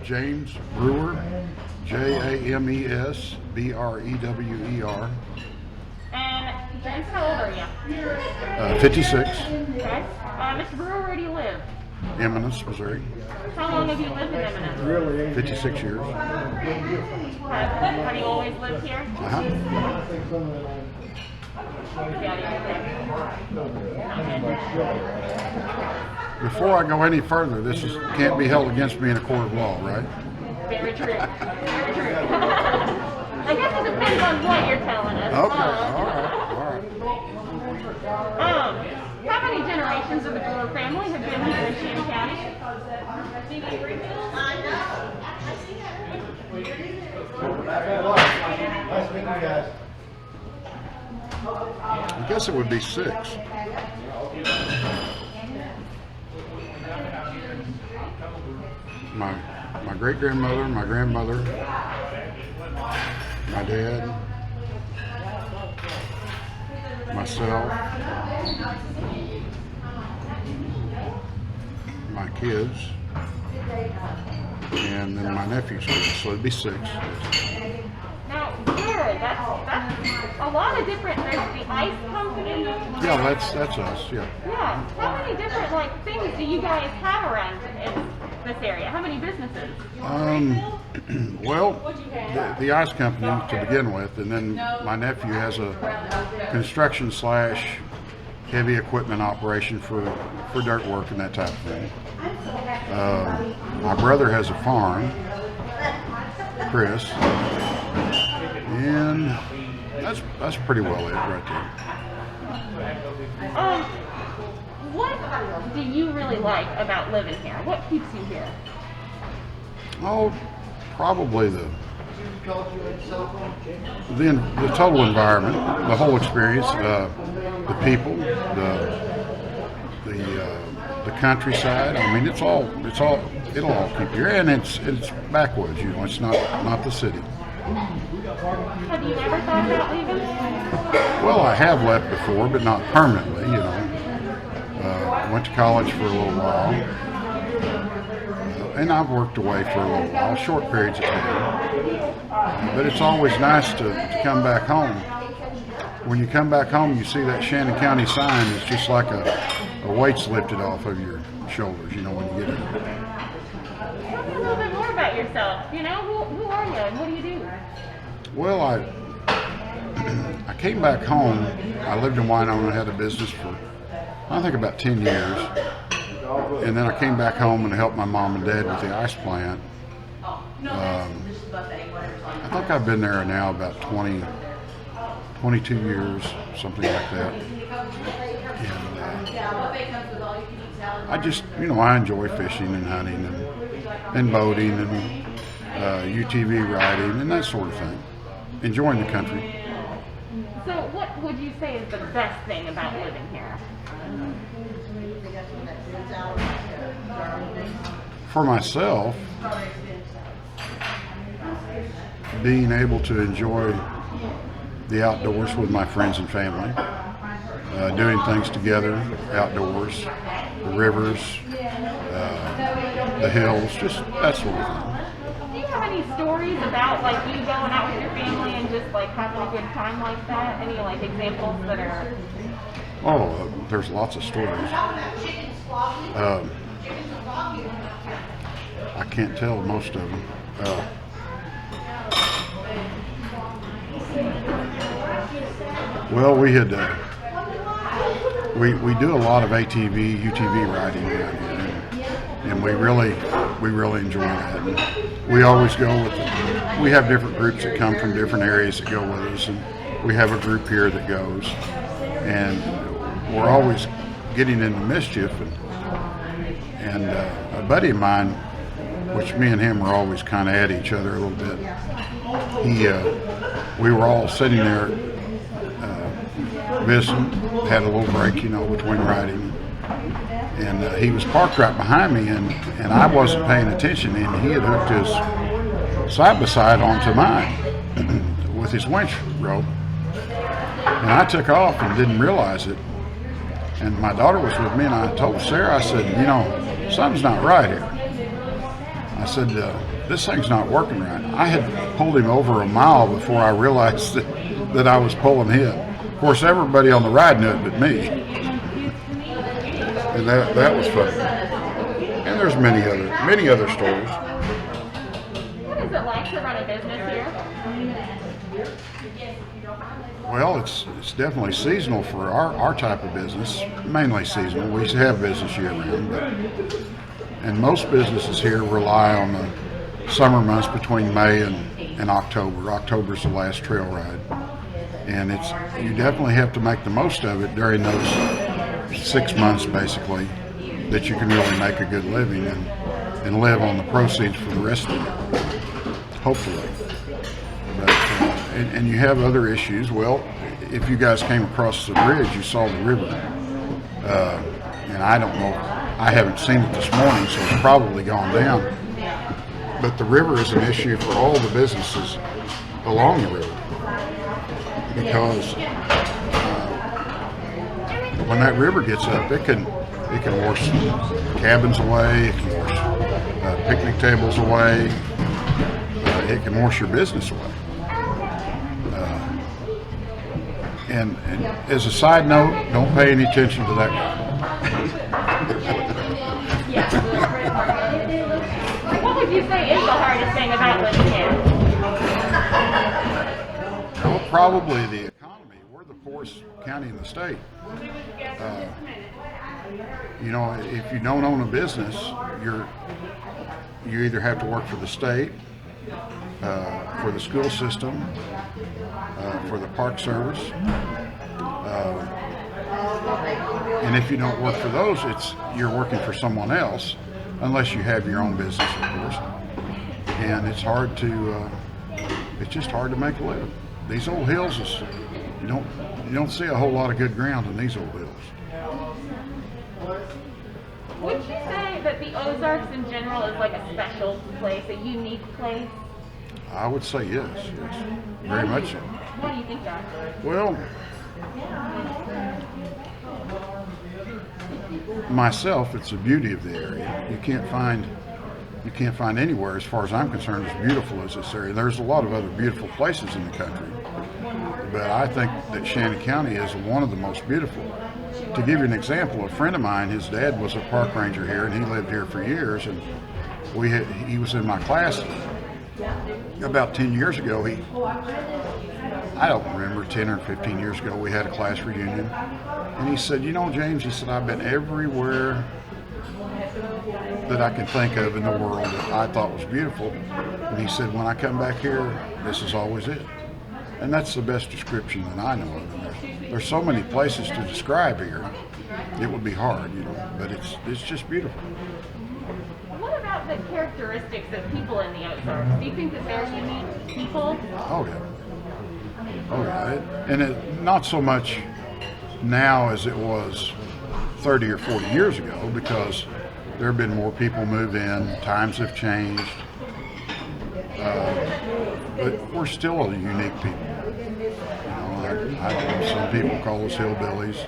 James Brewer, JamesBrewer. And James, how old are you? 56, Okay. Mr. Brewer, where do you live? Eminence, Missouri. How long have you lived in Eminence? 56 years. Have you always lived here? Uh-huh. Before I go any further, can't be held against me in a court of law, right? Very true. Very true. I guess it depends on what you're telling us. Okay, all right. How many generations of the Brewer family have been here in Shannon County? Nice meeting you guys. I guess it would be 6. My great-grandmother, my grandmother, my dad, myself, my kids, and then my nephew's kids, so it'd be 6. Now, good. That's a lot of different. There's the ice company. Yeah, that's us, yeah. Yeah. How many different things do you guys have around in this area? How many businesses? Well, the ice company to begin with, and then my nephew has a construction / heavy equipment operation for dirt work and that type of thing. My brother has a farm, Chris, and that's pretty well it right there. What do you really like about living here? What keeps you here? Oh, probably the total environment, the whole experience, the people, the countryside. I mean, it'll all keep you here, and it's backwoods. It's not the city. Have you ever thought about leaving? Well, I have left before, but not permanently. Went to college for a little while, and I've worked away for a little while, short periods of time. But it's always nice to come back home. When you come back home, you see that Shannon County sign. It's just like a weight's lifted off of your shoulders, when you get it. Tell me a little bit more about yourself. Who are you and what do you do? Well, I came back home. I lived in Winona and had a business for, I think, about 10 years. And then I came back home and helped my mom and dad with the ice plant. I think I've been there now about 22 years, something like that. And I just, I enjoy fishing and hunting and boating and UTV riding and that sort of thing. Enjoying the country. So what would you say is the best thing about living here? For myself, being able to enjoy the outdoors with my friends and family, doing things together outdoors, the rivers, the hills, just that sort of thing. Do you have any stories about you going out with your family and just having a good time like that? Any examples that are? Oh, there's lots of stories. I can't tell most of them. Well, we had we do a lot of ATV, UTV riding around here, and we really enjoy that. And we always go with. We have different groups that come from different areas that go with us, and we have a group here that goes, and we're always getting into mischief. And a buddy of mine, which me and him were always kind of at each other a little bit. We were all sitting there visiting, had a little break, between riding. And he was parked right behind me, and I wasn't paying attention, and he had hooked his side-by-side onto mine with his winch rope. And I took off and didn't realize it. And my daughter was with me, and I told Sarah, I said, something's not right here. I I said, this thing's not working right. I had pulled him over a mile before I realized that I was pulling him. Of course, everybody on the ride knew it but me. And that was funny. And there's many other stories. What is it like to run a business here? Well, it's definitely seasonal for our type of business, mainly seasonal. We have business year round, and most businesses here rely on the summer months between May and October. October's the last trail ride, and you definitely have to make the most of it during those 6 months, basically, that you can really make a good living and live on the proceeds for the rest of the year, hopefully. But, and you have other issues. Well, if you guys came across the bridge, you saw the river. And I don't know, I haven't seen it this morning, so it's probably gone down. But the river is an issue for all the businesses along the river. Because when that river gets up, it can wash cabins away, it can wash picnic tables away, it can wash your business away. And as a side note, don't pay any attention to that guy. What would you say is the hardest thing about living here? Well, probably the economy. We're the poorest county in the state. If you don't own a business, you either have to work for the state, for the school system, for the park service, and if you don't work for those, you're working for someone else, unless you have your own business, of course. And it's just hard to make a living. These old hills you don't see a whole lot of good ground in these old hills. Would you say that the Ozarks in general is like a special place, a unique place? I would say yes, very much so. Why do you think that? Well, myself, it's the beauty of the area. You can't find anywhere, as far as I'm concerned, as beautiful as this area. There's a lot of other beautiful places in the country, but I think that Shannon County is one of the most beautiful. To give you an example, a friend of mine, his dad was a park ranger here, and he lived here for years, and he was in my class about 10 years ago. I don't remember, 10 or 15 years ago, we had a class reunion, and he said, James, he said, I've been everywhere that I can think of in the world that I thought was beautiful, and he said, when I come back here, this is always it. And that's the best description that I know of. And there's so many places to describe here, it would be hard, but it's just beautiful. What about the characteristics of people in the Ozarks? Do you think that they're unique people? Oh yeah. Not so much now as it was 30 or 40 years ago, because there have been more people move in, times have changed, but we're still a unique people. Some people call us hillbillies,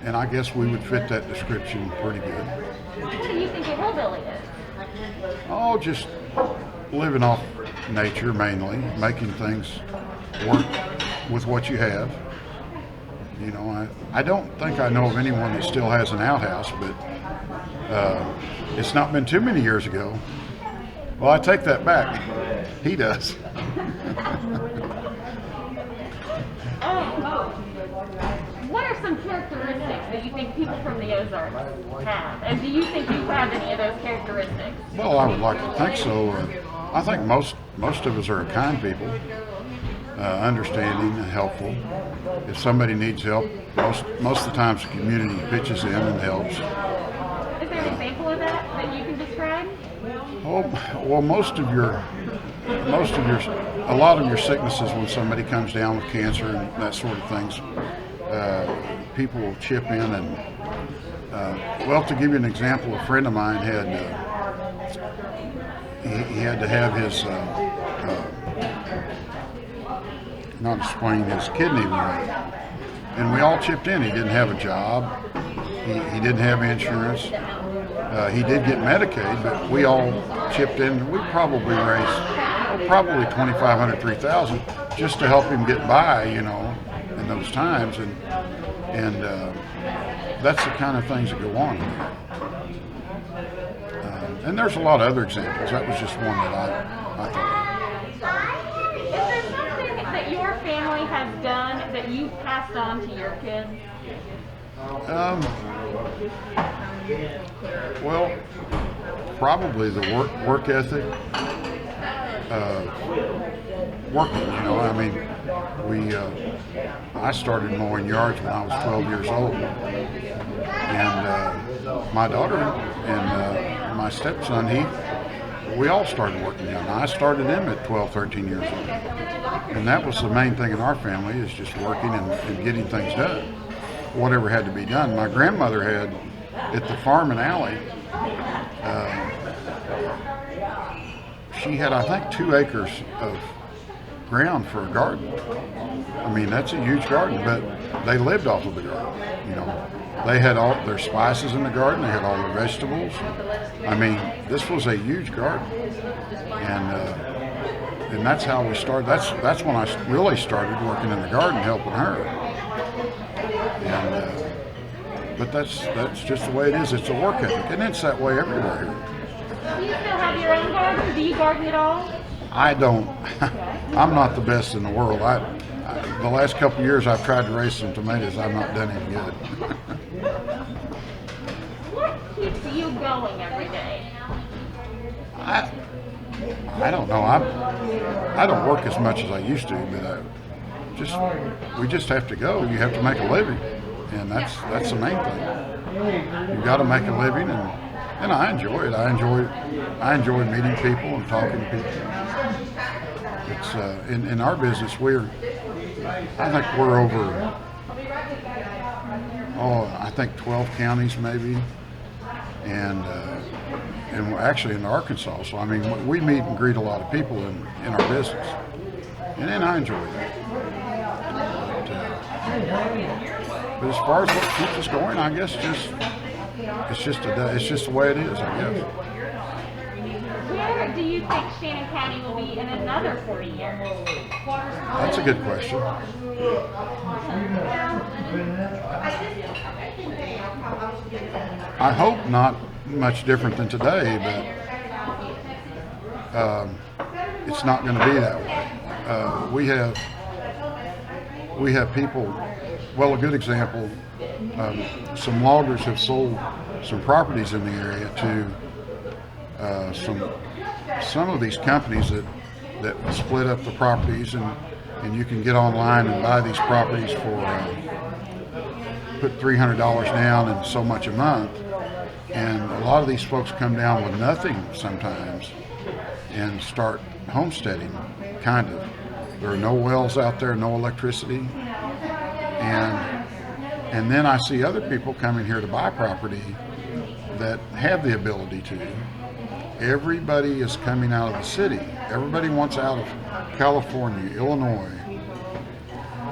and I guess we would fit that description pretty good. What do you think a hillbilly is? Oh, just living off nature mainly, making things work with what you have. I don't think I know of anyone that still has an outhouse, but it's not been too many years ago. Well, I take that back. He does. What are some characteristics that you think people from the Ozarks have? And do you think you have any of those characteristics? Well, I would like to think so. I think most of us are kind people, understanding and helpful. If somebody needs help, most of the times the community pitches in and helps. Is there an example of that you can describe? Oh, well, a lot of your sicknesses, when somebody comes down with cancer and that sort of things, people will chip in and, to give you an example, a friend of mine he had to have his, not his spleen, his kidney removed. And we all chipped in. He didn't have a job. He didn't have insurance. He did get Medicaid, but we all chipped in. We probably raised probably $2,500, $3,000 just to help him get by, you know, in those times, and that's the kind of things that go on here. And there's a lot of other examples. That was just one that I thought. Is there something that your family has done that you passed on to your kids? Well, probably the work ethic. Working, you know. I mean, I started mowing yards when I was 12 years old, and my daughter and my stepson, we all started working young. I started them at 12, 13 years old, and that was the main thing in our family, is just working and getting things done, whatever had to be done. My grandmother had, at the farm and alley, she had, I think, 2 acres of ground for a garden. I mean, that's a huge garden, but they lived off of the garden, you know. They had all their spices in the garden, they had all their vegetables. I mean, this was a huge garden. And that's how we started. That's when I really started working in the garden, helping her. And but that's just the way it is. It's a work ethic, and it's that way everywhere. Do you still have your own garden? Do you garden at all? I don't. I'm not the best in the world. The last couple of years I've tried to raise some tomatoes. I've not done any good. What keeps you going every day? I don't know. I don't work as much as I used to, but we just have to go. You have to make a living, and that's the main thing. You got to make a living, and I enjoy it. I enjoy meeting people and talking to people. It's in our business, I think we're over, I think 12 counties maybe, and actually in Arkansas. So I mean, we meet and greet a lot of people in our business, and then I enjoy that. But as far as what keeps us going, I guess it's just the way it is, I guess. Where do you think Shannon County will be in another 40 years? That's a good question. I hope not much different than today, but it's not going to be that way. We have people. Well, a good example. Some loggers have sold some properties in the area to some of these companies that split up the properties, and you can get online and buy these properties for put $300 down and so much a month. And a lot of these folks come down with nothing sometimes and start homesteading, kind of. There are no wells out there, no electricity, and then I see other people coming here to buy property that have the ability to. Everybody is coming out of the city. Everybody wants out of California, Illinois.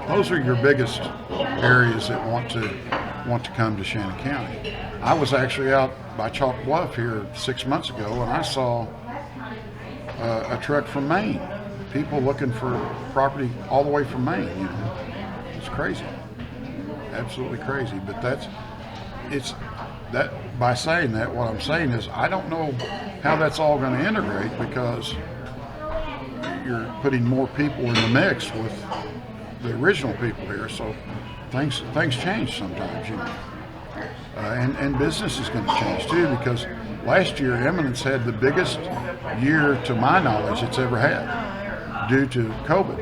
Those are your biggest areas that want to come to Shannon County. I was actually out by Chalk Bluff here 6 months ago, and I saw a truck from Maine. People looking for property all the way from Maine. You know, it's crazy, absolutely crazy. But by saying that, what I'm saying is I don't know how that's all going to integrate, because you're putting more people in the mix with the original people here. So things change sometimes, you know. And business is going to change too, because last year Eminence had the biggest year, to my knowledge, it's ever had, due to COVID.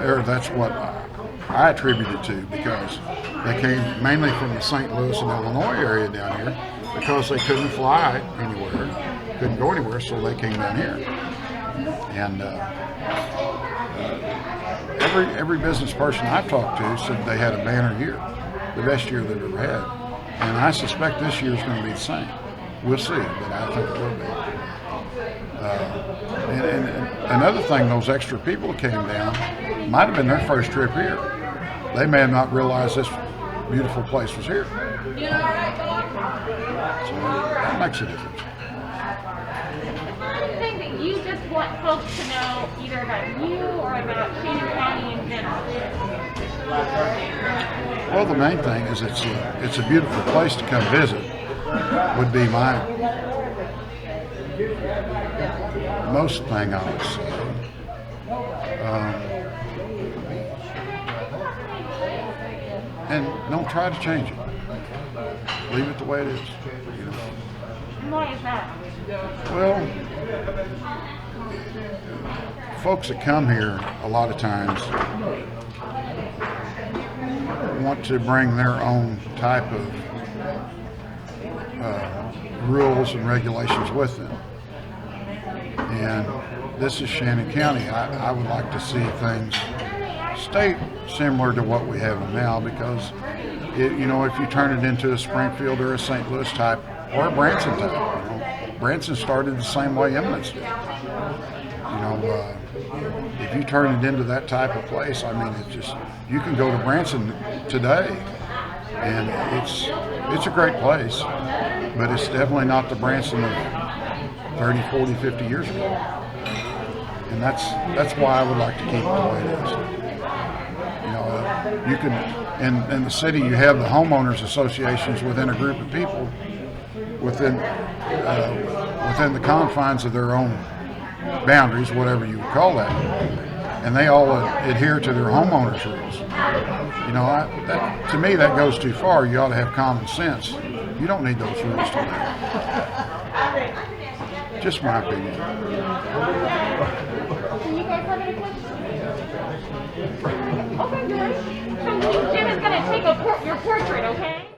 Or that's what I attribute it to, because they came mainly from the St. Louis and Illinois area down here, because they couldn't fly anywhere, couldn't go anywhere, so they came down here. And every business person I've talked to said they had a banner year, the best year they've ever had. And I suspect this year is going to be the same. We'll see, but I think it will be. And another thing, those extra people that came down might have been their first trip here. They may have not realized this beautiful place was here. So that makes a difference. Is there anything that you just want folks to know, either about you or about Shannon County in general? Well, the main thing is it's a beautiful place to come visit. Would be my most thing I would say. And don't try to change it. Leave it the way it is. You know? Why is that? Well, folks that come here a lot of times want to bring their own type of rules and regulations with them. And this is Shannon County. I would like to see things stay similar to what we have now, because if you turn it into a Springfield or a St. Louis type or a Branson type, Branson started the same way Eminence did. If you turn it into that type of place, I mean, it's just, you can go to Branson today and it's a great place, but it's definitely not the Branson of 30, 40, 50 years ago. And that's why I would like to keep it the way it is. You can, in the city, you have the homeowners associations within a group of people within the confines of their own boundaries, whatever you would call that, and they all adhere to their homeowners rules. To me, that goes too far. You ought to have common sense. You don't need those rules to live. Just my opinion. Do you guys have any questions? Okay, you're ready. So Jim is going to take your portrait, okay?